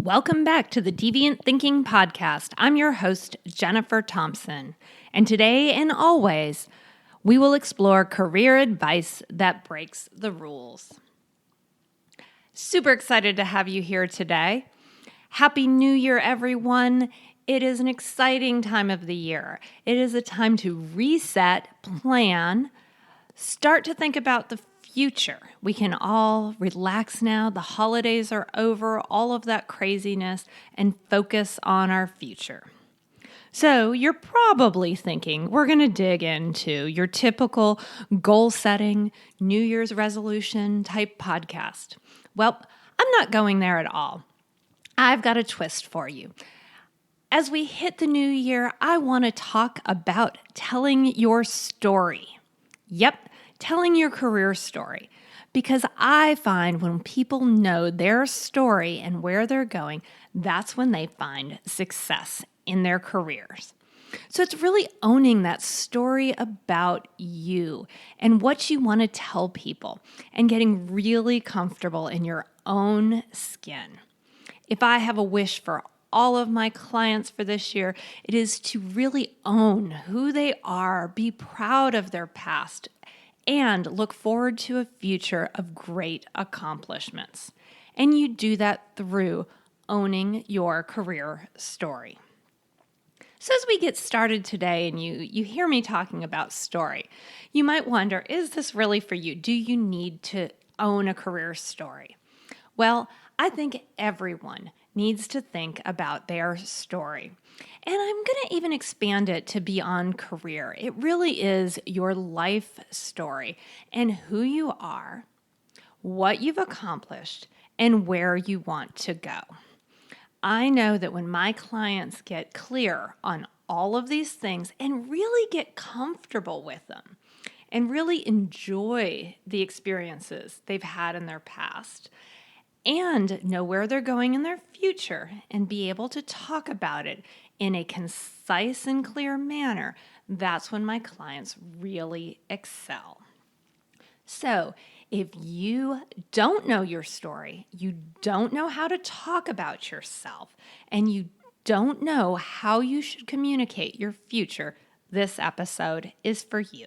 Welcome back to the Deviant Thinking Podcast. I'm your host, Jennifer Thompson. And today and always, we will explore career advice that breaks the rules. Super excited to have you here today. Happy New Year, everyone. It is an exciting time of the year. It is a time to reset, plan, start to think about the future. We can all relax now. The holidays are over, all of that craziness, and focus on our future. So you're probably thinking we're going to dig into your typical goal-setting, New Year's resolution type podcast. Well, I'm not going there at all. I've got a twist for you. As we hit the new year, I want to talk about telling your story. Yep, telling your career story. Because I find when people know their story and where they're going, that's when they find success in their careers. So it's really owning that story about you and what you want to tell people and getting really comfortable in your own skin. If I have a wish for all of my clients for this year, it is to really own who they are, be proud of their past, and look forward to a future of great accomplishments. And you do that through owning your career story. So as we get started today and you hear me talking about story, you might wonder, is this really for you? Do you need to own a career story? Well, I think everyone needs to think about their story. And I'm going to even expand it to beyond career. It really is your life story and who you are, what you've accomplished, and where you want to go. I know that when my clients get clear on all of these things and really get comfortable with them and really enjoy the experiences they've had in their past, and know where they're going in their future and be able to talk about it in a concise and clear manner, that's when my clients really excel. So if you don't know your story, you don't know how to talk about yourself, and you don't know how you should communicate your future, this episode is for you.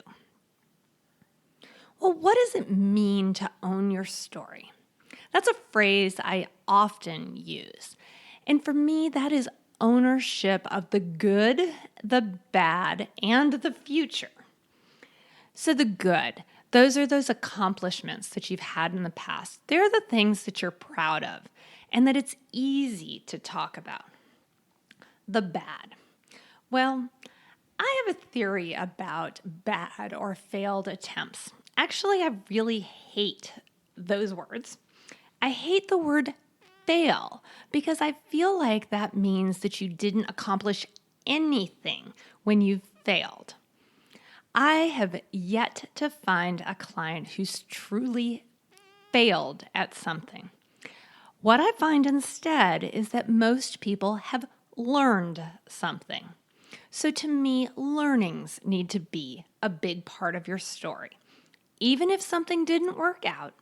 Well, what does it mean to own your story? That's a phrase I often use. And for me, that is ownership of the good, the bad, and the future. So the good, those are those accomplishments that you've had in the past. They're the things that you're proud of and that it's easy to talk about. The bad. Well, I have a theory about bad or failed attempts. Actually, I really hate those words. I hate the word fail because I feel like that means that you didn't accomplish anything when you failed. I have yet to find a client who's truly failed at something. What I find instead is that most people have learned something. So to me, learnings need to be a big part of your story. Even if something didn't work out,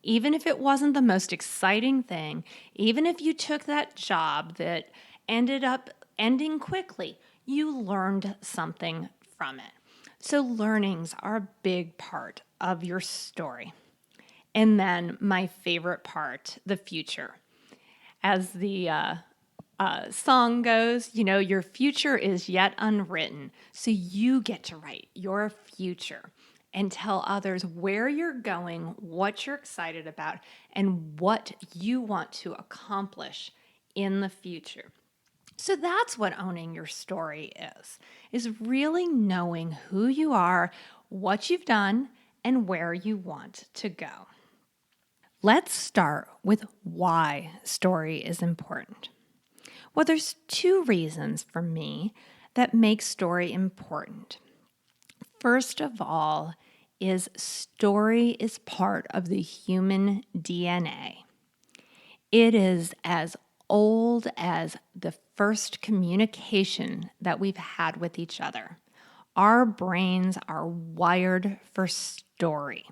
even if it wasn't the most exciting thing, even if you took that job that ended up ending quickly, you learned something from it. So learnings are a big part of your story. And then my favorite part, the future. As the song goes, your future is yet unwritten. So you get to write your future and tell others where you're going, what you're excited about, and what you want to accomplish in the future. So that's what owning your story is really knowing who you are, what you've done, and where you want to go. Let's start with why story is important. Well, there's two reasons for me that make story important. First of all, story is part of the human DNA. It is as old as the first communication that we've had with each other. Our brains are wired for story.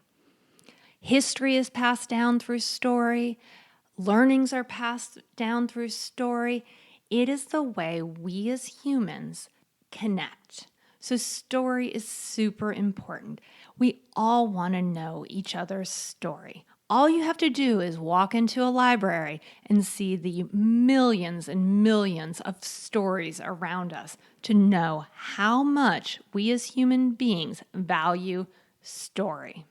History is passed down through story. learnings are passed down through story. It is the way we as humans connect. So story is super important. We all want to know each other's story. All you have to do is walk into a library and see the millions and millions of stories around us to know how much we as human beings value story.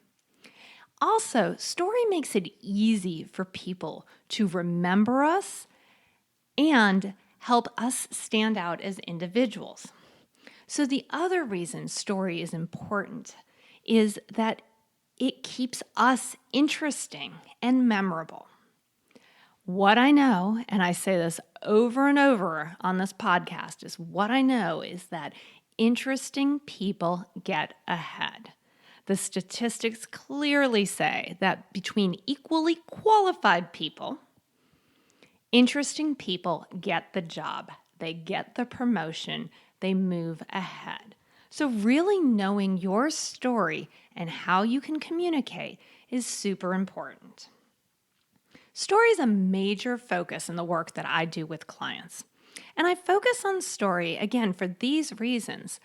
Also, story makes it easy for people to remember us and help us stand out as individuals. So the other reason story is important is that it keeps us interesting and memorable. What I know, and I say this over and over on this podcast, is what I know is that interesting people get ahead. The statistics clearly say that between equally qualified people, interesting people get the job, they get the promotion, they move ahead. So really knowing your story and how you can communicate is super important. Story is a major focus in the work that I do with clients. And I focus on story, again, for these reasons.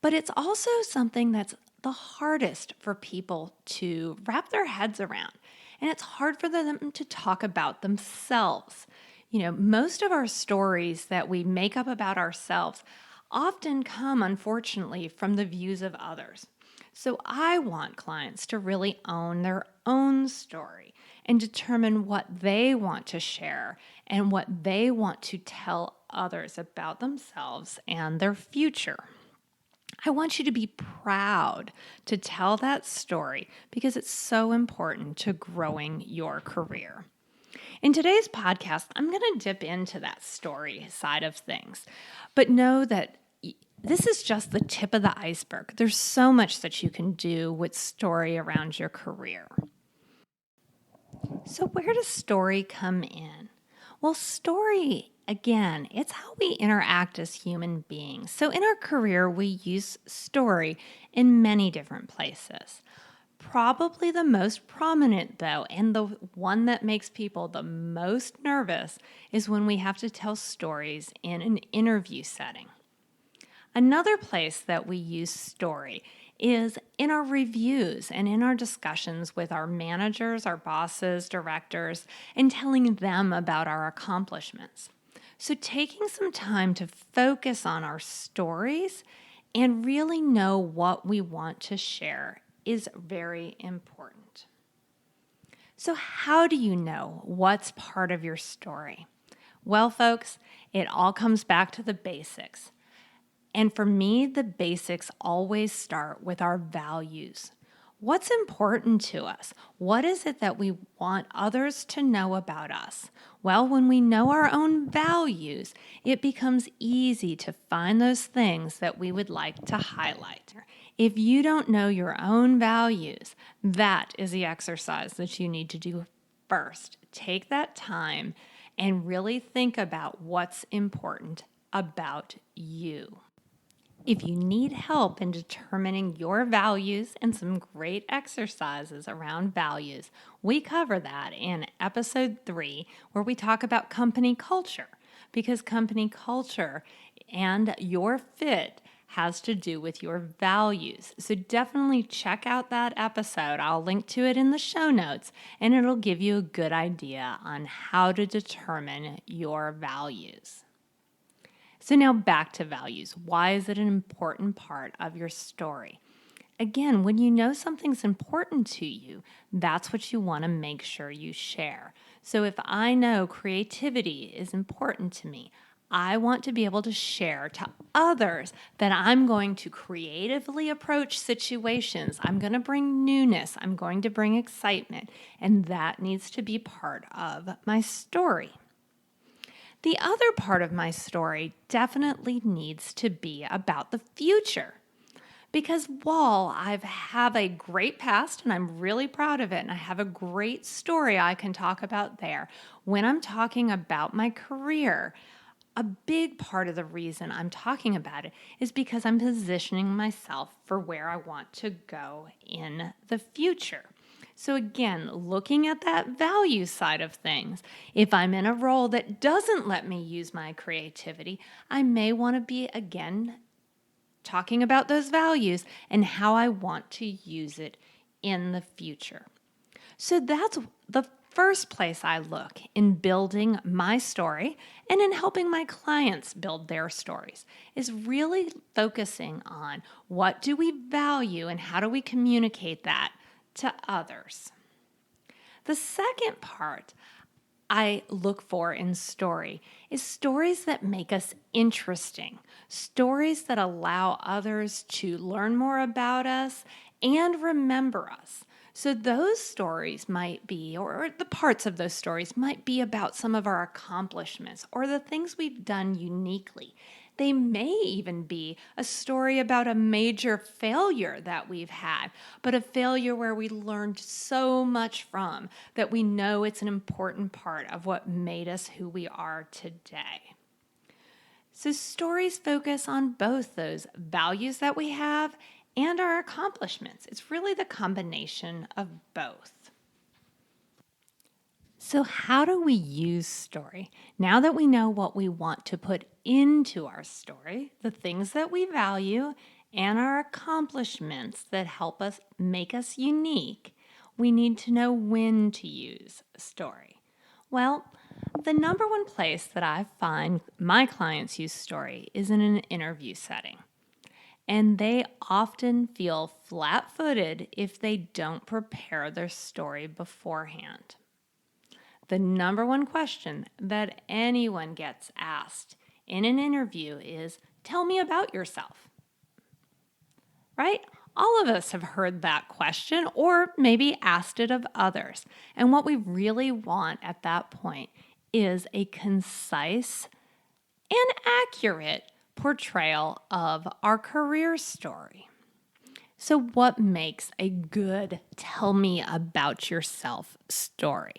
But it's also something that's the hardest for people to wrap their heads around. And it's hard for them to talk about themselves. Most of our stories that we make up about ourselves often come, unfortunately, from the views of others. So I want clients to really own their own story and determine what they want to share and what they want to tell others about themselves and their future. I want you to be proud to tell that story because it's so important to growing your career. In today's podcast, I'm going to dip into that story side of things, but know that this is just the tip of the iceberg. There's so much that you can do with story around your career. So where does story come in? Well, story, again, it's how we interact as human beings. So in our career, we use story in many different places. Probably the most prominent, though, and the one that makes people the most nervous is when we have to tell stories in an interview setting. Another place that we use story is in our reviews and in our discussions with our managers, our bosses, directors, and telling them about our accomplishments. So taking some time to focus on our stories and really know what we want to share is very important. So how do you know what's part of your story? Well, folks, it all comes back to the basics. And for me, the basics always start with our values. What's important to us? What is it that we want others to know about us? Well, when we know our own values, it becomes easy to find those things that we would like to highlight. If you don't know your own values, that is the exercise that you need to do first. Take that time and really think about what's important about you. If you need help in determining your values and some great exercises around values, we cover that in episode 3, where we talk about company culture, because company culture and your fit has to do with your values. So definitely check out that episode. I'll link to it in the show notes, and it'll give you a good idea on how to determine your values. So now back to values. Why is it an important part of your story? Again, when you know something's important to you, that's what you want to make sure you share. So if I know creativity is important to me, I want to be able to share to others that I'm going to creatively approach situations. I'm going to bring newness. I'm going to bring excitement. And that needs to be part of my story. The other part of my story definitely needs to be about the future. Because while I have a great past and I'm really proud of it and I have a great story I can talk about there, when I'm talking about my career, a big part of the reason I'm talking about it is because I'm positioning myself for where I want to go in the future. So again, looking at that value side of things, if I'm in a role that doesn't let me use my creativity, I may want to be again talking about those values and how I want to use it in the future. So that's the first place I look in building my story and in helping my clients build their stories, is really focusing on what do we value and how do we communicate that to others. The second part I look for in story is stories that make us interesting, stories that allow others to learn more about us and remember us. So those stories might be, or the parts of those stories might be about some of our accomplishments or the things we've done uniquely. They may even be a story about a major failure that we've had, but a failure where we learned so much from that we know it's an important part of what made us who we are today. So stories focus on both those values that we have and our accomplishments. It's really the combination of both. So how do we use story? Now that we know what we want to put into our story, the things that we value, and our accomplishments that help us make us unique, we need to know when to use story. Well, the number one place that I find my clients use story is in an interview setting. And they often feel flat-footed if they don't prepare their story beforehand. The number one question that anyone gets asked in an interview is, tell me about yourself. Right? All of us have heard that question or maybe asked it of others. And what we really want at that point is a concise and accurate portrayal of our career story. So what makes a good tell me about yourself story?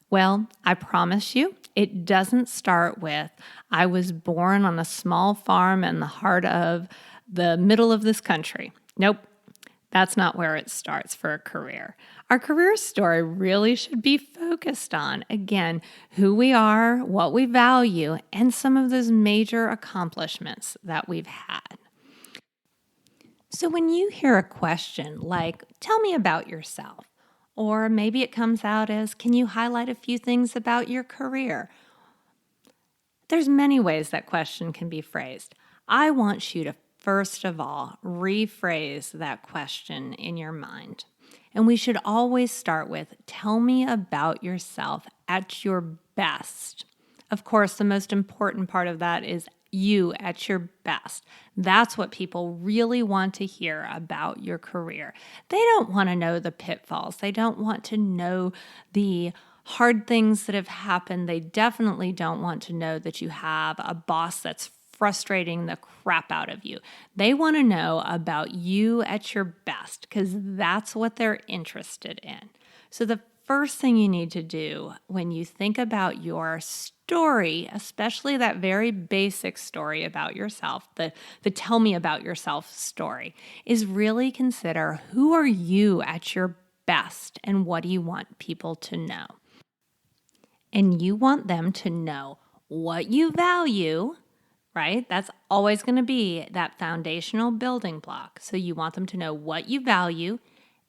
Well, I promise you, it doesn't start with, I was born on a small farm in the heart of the middle of this country. Nope, that's not where it starts for a career. Our career story really should be focused on, again, who we are, what we value, and some of those major accomplishments that we've had. So when you hear a question like, tell me about yourself, or maybe it comes out as, can you highlight a few things about your career? There's many ways that question can be phrased. I want you to, first of all, rephrase that question in your mind. And we should always start with, tell me about yourself at your best. Of course, the most important part of that is you at your best. That's what people really want to hear about your career. They don't want to know the pitfalls. They don't want to know the hard things that have happened. They definitely don't want to know that you have a boss that's frustrating the crap out of you. They want to know about you at your best because that's what they're interested in. So the first thing you need to do when you think about your story, especially that very basic story about yourself, the tell me about yourself story, is really consider who are you at your best and what do you want people to know. And you want them to know what you value, right? That's always going to be that foundational building block. So you want them to know what you value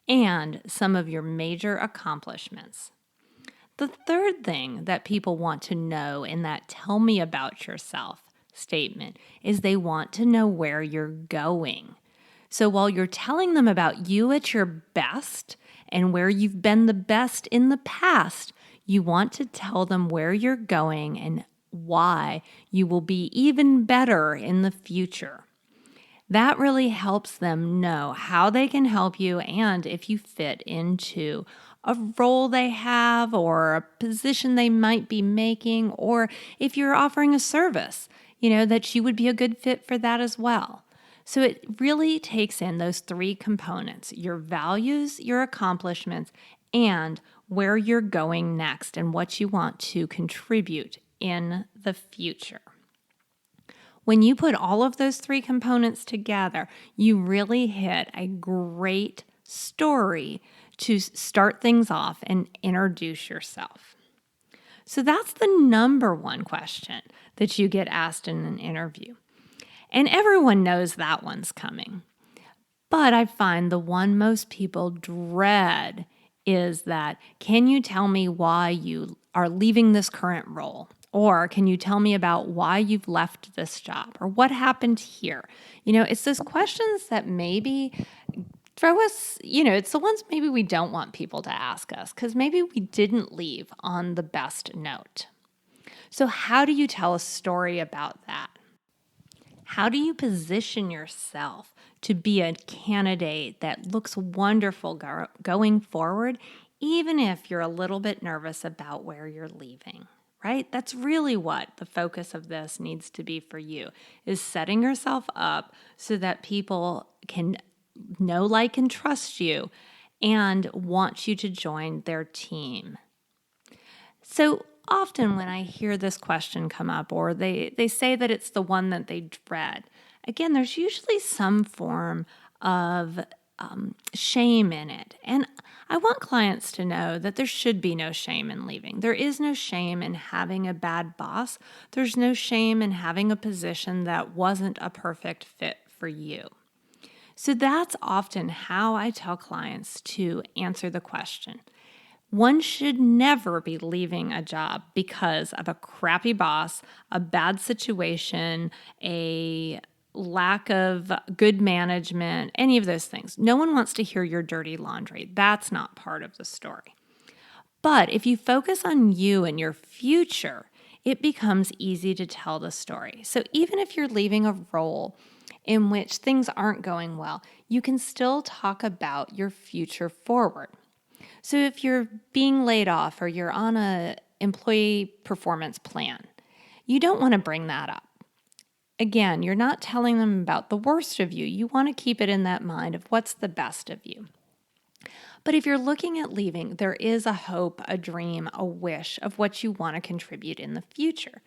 and some of your major accomplishments. The third thing that people want to know in that tell me about yourself statement is they want to know where you're going. So while you're telling them about you at your best and where you've been the best in the past, you want to tell them where you're going and why you will be even better in the future. That really helps them know how they can help you and if you fit into a role they have or a position they might be making, or if you're offering a service, that you would be a good fit for that as well. So it really takes in those three components: your values, your accomplishments, and where you're going next and what you want to contribute in the future. When you put all of those three components together, you really hit a great story to start things off and introduce yourself. So that's the number one question that you get asked in an interview. And everyone knows that one's coming. But I find the one most people dread is that, can you tell me why you are leaving this current role? Or can you tell me about why you've left this job? Or what happened here? It's those questions that maybe throw us, it's the ones maybe we don't want people to ask us because maybe we didn't leave on the best note. So how do you tell a story about that? How do you position yourself to be a candidate that looks wonderful going forward, even if you're a little bit nervous about where you're leaving, right? That's really what the focus of this needs to be for you, is setting yourself up so that people can know, like, and trust you and want you to join their team. So often when I hear this question come up, or they say that it's the one that they dread, again, there's usually some form of shame in it. And I want clients to know that there should be no shame in leaving. There is no shame in having a bad boss. There's no shame in having a position that wasn't a perfect fit for you. So that's often how I tell clients to answer the question. One should never be leaving a job because of a crappy boss, a bad situation, a lack of good management, any of those things. No one wants to hear your dirty laundry. That's not part of the story. But if you focus on you and your future, it becomes easy to tell the story. So even if you're leaving a role in which things aren't going well, you can still talk about your future forward. So if you're being laid off or you're on an employee performance plan, you don't want to bring that up. Again, you're not telling them about the worst of you. You want to keep it in that mind of what's the best of you. But if you're looking at leaving, there is a hope, a dream, a wish of what you want to contribute in the future.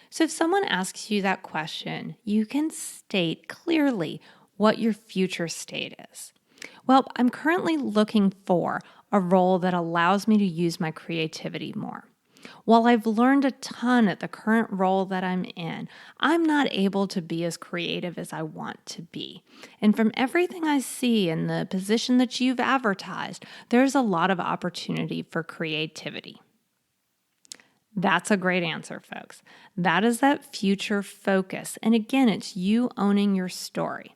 So if someone asks you that question, you can state clearly what your future state is. Well, I'm currently looking for a role that allows me to use my creativity more. While I've learned a ton at the current role that I'm in, I'm not able to be as creative as I want to be. And from everything I see in the position that you've advertised, there's a lot of opportunity for creativity. That's a great answer, folks. That is that future focus. And again, it's you owning your story.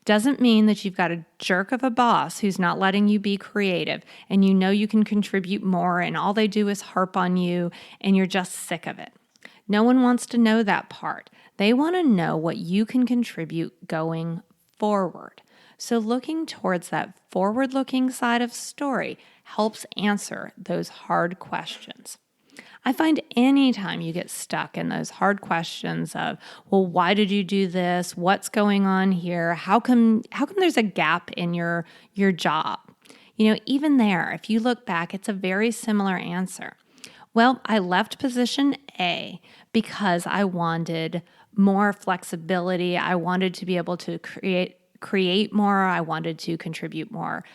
Doesn't mean that you've got a jerk of a boss who's not letting you be creative and you know you can contribute more and all they do is harp on you and you're just sick of it. No one wants to know that part. They want to know what you can contribute going forward. So looking towards that forward-looking side of story helps answer those hard questions. I find anytime you get stuck in those hard questions of, well, why did you do this? What's going on here? How come there's a gap in your job? Even there, if you look back, it's a very similar answer. Well, I left position A because I wanted more flexibility. I wanted to be able to create more. I wanted to contribute more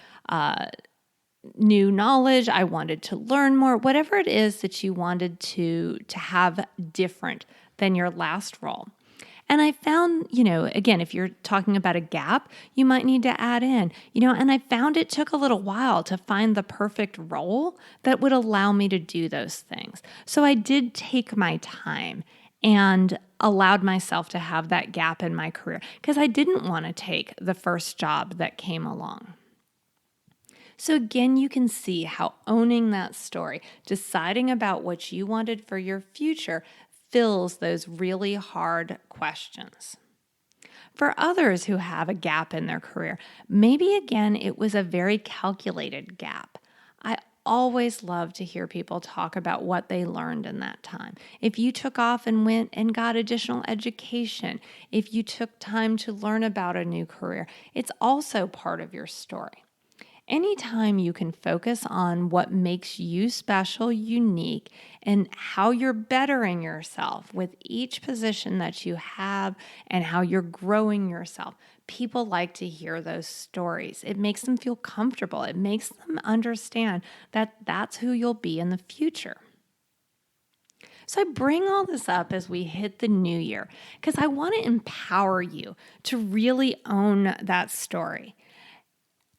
new knowledge. I wanted to learn more, whatever it is that you wanted to have different than your last role. And I found, again, if you're talking about a gap, you might need to add in, and I found it took a little while to find the perfect role that would allow me to do those things. So I did take my time and allowed myself to have that gap in my career because I didn't want to take the first job that came along. So again, you can see how owning that story, deciding about what you wanted for your future, fills those really hard questions. For others who have a gap in their career, maybe again, it was a very calculated gap. I always love to hear people talk about what they learned in that time. If you took off and went and got additional education, if you took time to learn about a new career, it's also part of your story. Anytime you can focus on what makes you special, unique, and how you're bettering yourself with each position that you have and how you're growing yourself, people like to hear those stories. It makes them feel comfortable. It makes them understand that that's who you'll be in the future. So I bring all this up as we hit the new year because I want to empower you to really own that story.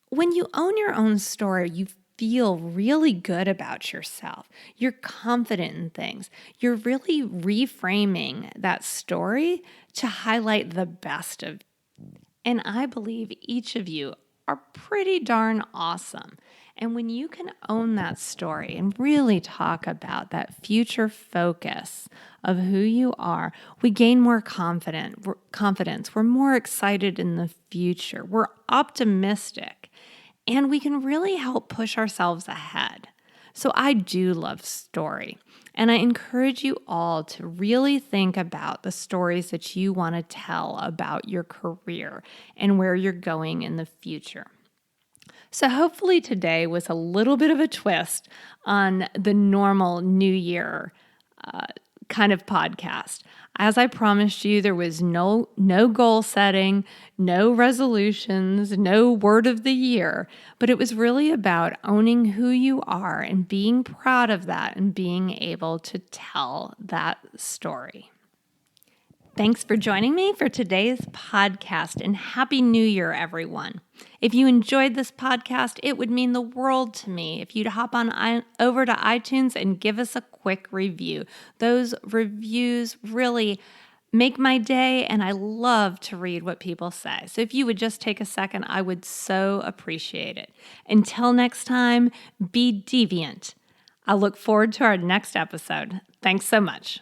When you own your own story, you feel really good about yourself. You're confident in things. You're really reframing that story to highlight the best of you. And I believe each of you are pretty darn awesome. And when you can own that story and really talk about that future focus of who you are, we gain more confidence. We're more excited in the future. We're optimistic. And we can really help push ourselves ahead. So I do love story. And I encourage you all to really think about the stories that you want to tell about your career and where you're going in the future. So hopefully today was a little bit of a twist on the normal New Year kind of podcast. As I promised you, there was no goal setting, no resolutions, no word of the year, but it was really about owning who you are and being proud of that and being able to tell that story. Thanks for joining me for today's podcast, and Happy New Year, everyone. If you enjoyed this podcast, it would mean the world to me if you'd hop on over to iTunes and give us a quick review. Those reviews really make my day, and I love to read what people say. So if you would just take a second, I would so appreciate it. Until next time, be deviant. I look forward to our next episode. Thanks so much.